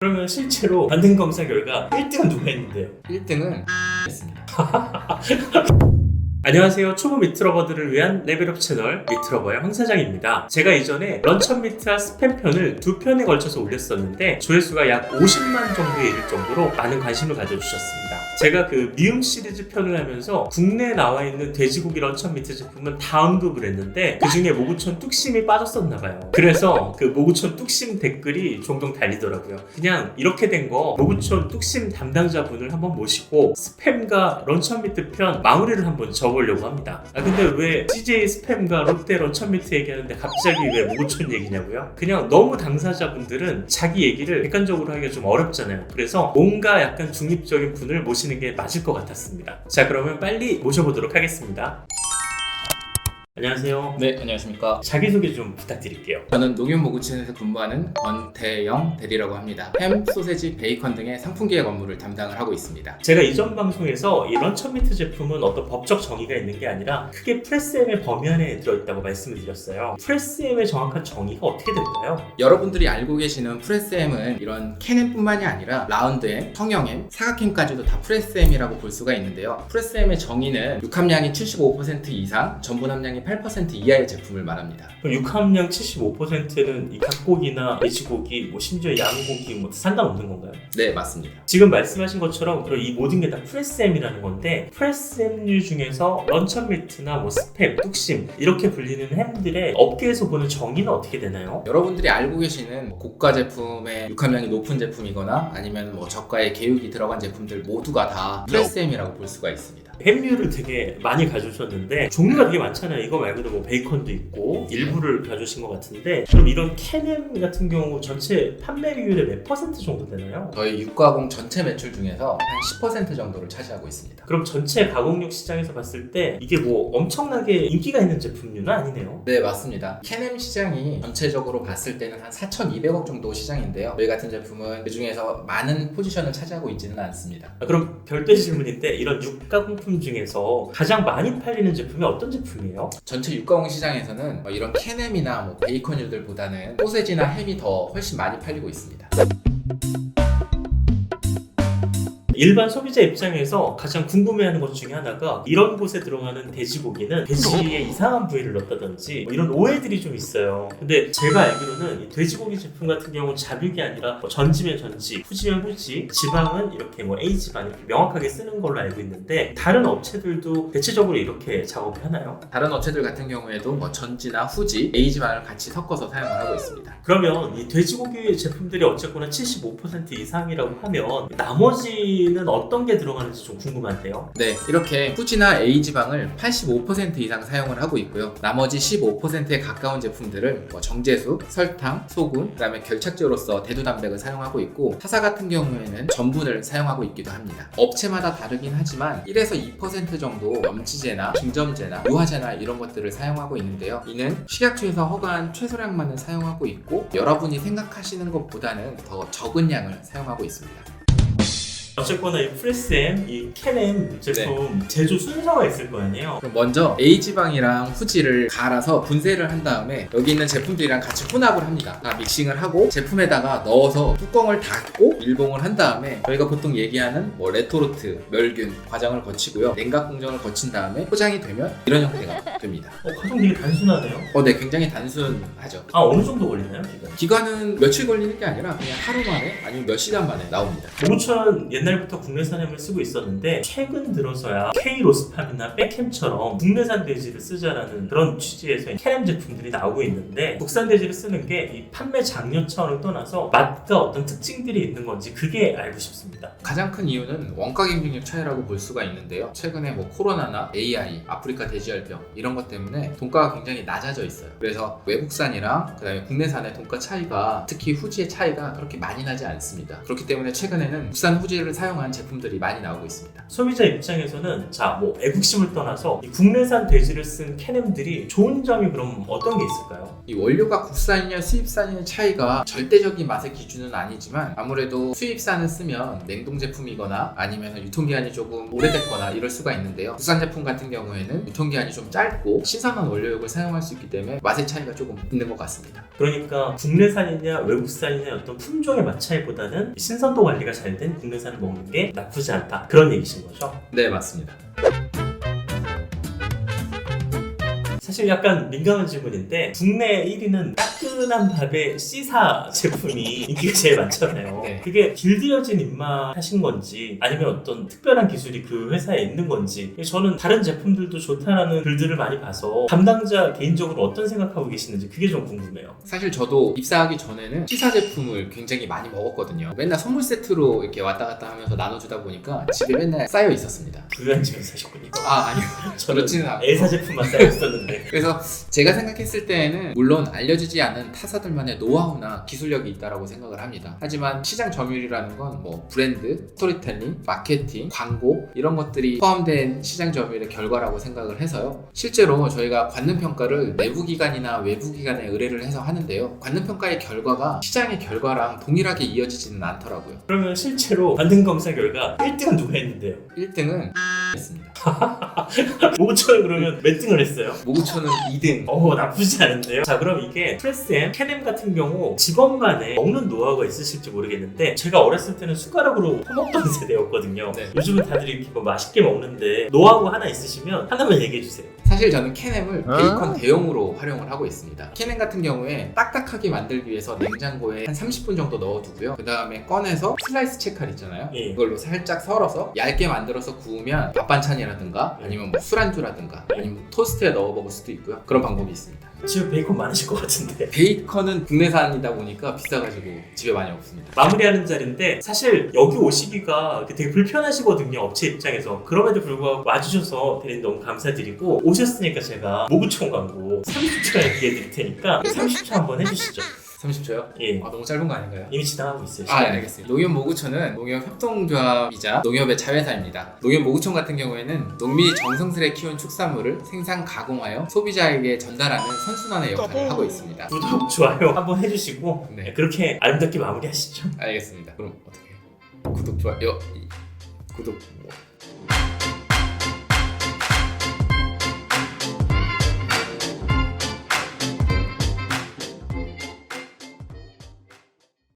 그러면 실제로 만든 검사 결과 1등은 누가 했는데요? 1등은 했습니다. 안녕하세요. 초보 미트러버들을 위한 레벨업 채널 미트러버의 황 사장입니다. 제가 이전에 런천미트와 스팸 편을 2편에 걸쳐서 올렸었는데 조회수가 약 50만 정도에 이를 정도로 많은 관심을 가져주셨습니다. 제가 그 미음 시리즈 편을 하면서 국내에 나와 있는 돼지고기 런천미트 제품은 다 언급을 했는데 그 중에 모구천 뚝심이 빠졌었나봐요. 그래서 그 모구천 뚝심 댓글이 종종 달리더라고요. 그냥 이렇게 된 거 모구천 뚝심 담당자분을 한번 모시고 스팸과 런천미트 편 마무리를 한번 적으려고 합니다. 근데 왜 CJ 스팸과 롯데 런천미트 얘기하는데 갑자기 왜 모구천 얘기냐고요? 그냥 너무 당사자분들은 자기 얘기를 객관적으로 하기가 좀 어렵잖아요. 그래서 뭔가 약간 중립적인 분을 모시는 게 맞을 것 같았습니다. 자, 그러면 빨리 모셔보도록 하겠습니다. 안녕하세요. 네, 안녕하십니까. 자기소개 좀 부탁드릴게요. 저는 농협모구친에서 근무하는 권태영 대리라고 합니다. 햄, 소세지, 베이컨 등의 상품기획 업무를 담당을 하고 있습니다. 제가 이전 방송에서 이 런천미트 제품은 어떤 법적 정의가 있는 게 아니라 크게 프레스엠의 범위 안에 들어있다고 말씀을 드렸어요. 프레스엠의 정확한 정의가 어떻게 될까요? 여러분들이 알고 계시는 프레스햄은 이런 캔햄뿐만이 아니라 라운드햄, 성형햄, 사각햄까지도 다 프레스햄이라고 볼 수가 있는데요. 프레스햄의 정의는 육함량이 75% 이상, 전분 함량이 8% 이하의 제품을 말합니다. 그럼 육함량 75%는 이 닭고기나 돼지고기, 뭐 심지어 양고기 뭐 상관없는 건가요? 네, 맞습니다. 지금 말씀하신 것처럼 그럼 이 모든 게 다 프레스햄이라는 건데 프레스햄류 중에서 런천미트나 뭐 스팸, 뚝심 이렇게 불리는 햄들의 업계에서 보는 정의는 어떻게 되나요? 여러분들이 알고 계시는 고가 제품의 육함량이 높은 제품이거나 아니면 뭐 저가의 개육이 들어간 제품들 모두가 다 프레스햄이라고 볼 수가 있습니다. 햄류를 되게 많이 가져오셨는데 종류가 되게 많잖아요. 이거 말고도 뭐 베이컨도 있고 일부를 가져오신 것 같은데 그럼 이런 캔햄 같은 경우 전체 판매율의 몇 퍼센트 정도 되나요? 저희 육가공 전체 매출 중에서 한 10% 정도를 차지하고 있습니다. 그럼 전체 가공육 시장에서 봤을 때 이게 뭐 엄청나게 인기가 있는 제품류는 아니네요. 네, 맞습니다. 캔햄 시장이 전체적으로 봤을 때는 한 4,200억 정도 시장인데요. 저희 같은 제품은 그 중에서 많은 포지션을 차지하고 있지는 않습니다. 그럼 별도의 질문인데 이런 육가공품 중에서 가장 많이 팔리는 제품이 어떤 제품이에요? 전체 육가공 시장에서는 이런 캔햄이나 뭐 베이컨류들보다는 소세지나 햄이 더 훨씬 많이 팔리고 있습니다. 일반 소비자 입장에서 가장 궁금해하는 것 중에 하나가 이런 곳에 들어가는 돼지고기는 돼지의 이상한 부위를 넣었다든지 뭐 이런 오해들이 좀 있어요. 근데 제가 알기로는 이 돼지고기 제품 같은 경우는 잡육이 아니라 뭐 전지면 전지, 후지면 후지, 지방은 이렇게 뭐 A지방 이렇게 명확하게 쓰는 걸로 알고 있는데 다른 업체들도 대체적으로 이렇게 작업을 하나요? 다른 업체들 같은 경우에도 뭐 전지나 후지, A지방을 같이 섞어서 사용을 하고 있습니다. 그러면 이 돼지고기 제품들이 어쨌거나 75% 이상이라고 하면 나머지는 어떤 게 들어가는지 좀 궁금한데요. 네, 이렇게 후지나 A지방을 85% 이상 사용을 하고 있고요. 나머지 15%에 가까운 제품들을 뭐 정제수, 설탕, 소금, 그 다음에 결착제로서 대두단백을 사용하고 있고 타사 같은 경우에는 전분을 사용하고 있기도 합니다. 업체마다 다르긴 하지만 1에서 2% 정도 염치제나 중점제나 유화제나 이런 것들을 사용하고 있는데요. 이는 식약처에서 허가한 최소량만을 사용하고 있고 여러분이 생각하시는 것보다는 더 적은 양을 사용하고 있습니다. 어쨌거나 이 프레스햄, 이 캔햄 제품 제조 순서가 있을 거 아니에요? 그럼 먼저 A지방이랑 후지를 갈아서 분쇄를 한 다음에 여기 있는 제품들이랑 같이 혼합을 합니다. 다 믹싱을 하고 제품에다가 넣어서 뚜껑을 닫고 밀봉을 한 다음에 저희가 보통 얘기하는 뭐 레토르트, 멸균 과정을 거치고요. 냉각 공정을 거친 다음에 포장이 되면 이런 형태가 됩니다. 과정 되게 단순하네요. 네, 굉장히 단순하죠. 어느 정도 걸리나요, 지금? 기간은 며칠 걸리는 게 아니라 그냥 하루 만에 아니면 몇 시간 만에 나옵니다. 모구천 옛날부터 국내산 햄을 쓰고 있었는데 최근 들어서야 K로스팜이나 백햄처럼 국내산 돼지를 쓰자라는 그런 취지에서 캔햄 제품들이 나오고 있는데 국산 돼지를 쓰는 게 이 판매 장려 차원을 떠나서 맛과 어떤 특징들이 있는 건지 그게 알고 싶습니다. 가장 큰 이유는 원가 경쟁력 차이라고 볼 수가 있는데요. 최근에 뭐 코로나나 AI, 아프리카 돼지열병 이런 것 때문에 돈가가 굉장히 낮아져 있어요. 그래서 외국산이랑 그다음에 국내산의 돈가 차이가 특히 후지의 차이가 그렇게 많이 나지 않습니다. 그렇기 때문에 최근에는 국산 후지를 사용한 제품들이 많이 나오고 있습니다. 소비자 입장에서는 뭐 애국심을 떠나서 이 국내산 돼지를 쓴 캔햄들이 좋은 점이 그럼 어떤 게 있을까요? 이 원료가 국산이냐 수입산이냐 차이가 절대적인 맛의 기준은 아니지만 아무래도 수입산을 쓰면 냉동 제품이거나 아니면 유통기한이 조금 오래됐거나 이럴 수가 있는데요. 국산 제품 같은 경우에는 유통기한이 좀 짧고 신선한 원료육을 사용할 수 있기 때문에 맛의 차이가 조금 있는 것 같습니다. 그러니까 국내산이냐 외국산이냐 어떤 품종의 맛 차이보다는 신선도 관리가 잘 된 국내산을 먹는 게 나쁘지 않다, 그런 얘기신 거죠? 네, 맞습니다. 사실 약간 민감한 질문인데 국내 1위는 따끈한 밥의 C사 제품이 인기가 제일 많잖아요. 네. 그게 길들여진 입맛 하신 건지 아니면 어떤 특별한 기술이 그 회사에 있는 건지, 저는 다른 제품들도 좋다라는 글들을 많이 봐서 담당자 개인적으로 어떤 생각하고 계시는지 그게 좀 궁금해요. 사실 저도 입사하기 전에는 C사 제품을 굉장히 많이 먹었거든요. 맨날 선물 세트로 이렇게 왔다 갔다 하면서 나눠주다 보니까 집에 맨날 쌓여 있었습니다. 부유한 집에서 사셨군요. 아니요. 저는 그렇지는 않고. L사 제품만 쌓여 있었는데. 그래서 제가 생각했을 때에는 물론 알려지지 않은 타사들만의 노하우나 기술력이 있다고 생각을 합니다. 하지만 시장 점유율이라는 건 뭐 브랜드, 스토리텔링, 마케팅, 광고 이런 것들이 포함된 시장 점유율의 결과라고 생각을 해서요. 실제로 저희가 관능평가를 내부기관이나 외부기관에 의뢰를 해서 하는데요. 관능평가의 결과가 시장의 결과랑 동일하게 이어지지는 않더라고요. 그러면 실제로 만든 검사 결과 1등은 누가 했는데요? 1등은 했습니다. 모구천은 그러면 몇 등을 했어요? 모구천은 2등. 나쁘지 않은데요? 자, 그럼 이게 프레스엠, 캐넴 같은 경우 직원만의 먹는 노하우가 있으실지 모르겠는데 제가 어렸을 때는 숟가락으로 퍼먹던 세대였거든요. 네. 요즘은 다들 이렇게 뭐 맛있게 먹는데 노하우 하나 있으시면 하나만 얘기해주세요. 사실 저는 캐넴을 베이컨 대용으로 활용을 하고 있습니다. 캐넴 같은 경우에 딱딱하게 만들기 위해서 냉장고에 한 30분 정도 넣어두고요. 그 다음에 꺼내서 슬라이스 채칼 있잖아요. 예. 그걸로 살짝 썰어서 얇게 만들어서 구우면 밥 반찬이라든가 아니면 뭐 술안주라든가 아니면 토스트에 넣어 먹을 수도 있고요. 그런 방법이 있습니다. 집에 베이컨 많으실 것 같은데. 베이컨은 국내산이다 보니까 비싸가지고 집에 많이 없습니다. 마무리하는 자리인데 사실 여기 오시기가 되게 불편하시거든요, 업체 입장에서. 그럼에도 불구하고 와주셔서 대리님 너무 감사드리고, 오셨으니까 제가 모구청 광고 30초 얘기해 드릴 테니까 30초 한번 해주시죠. 30초요? 예. 너무 짧은 거 아닌가요? 이미 지나가고 있어요. 알겠습니다. 농협 모구촌은 농협 협동조합이자 농협의 자회사입니다. 농협 모구촌 같은 경우에는 농민이 정성스레 키운 축산물을 생산 가공하여 소비자에게 전달하는 선순환의 역할을 하고 있습니다. 구독, 좋아요 한번 해주시고 네. 그렇게 아름답게 마무리하시죠. 알겠습니다. 그럼 어떻게 해요? 구독, 좋아요, 구독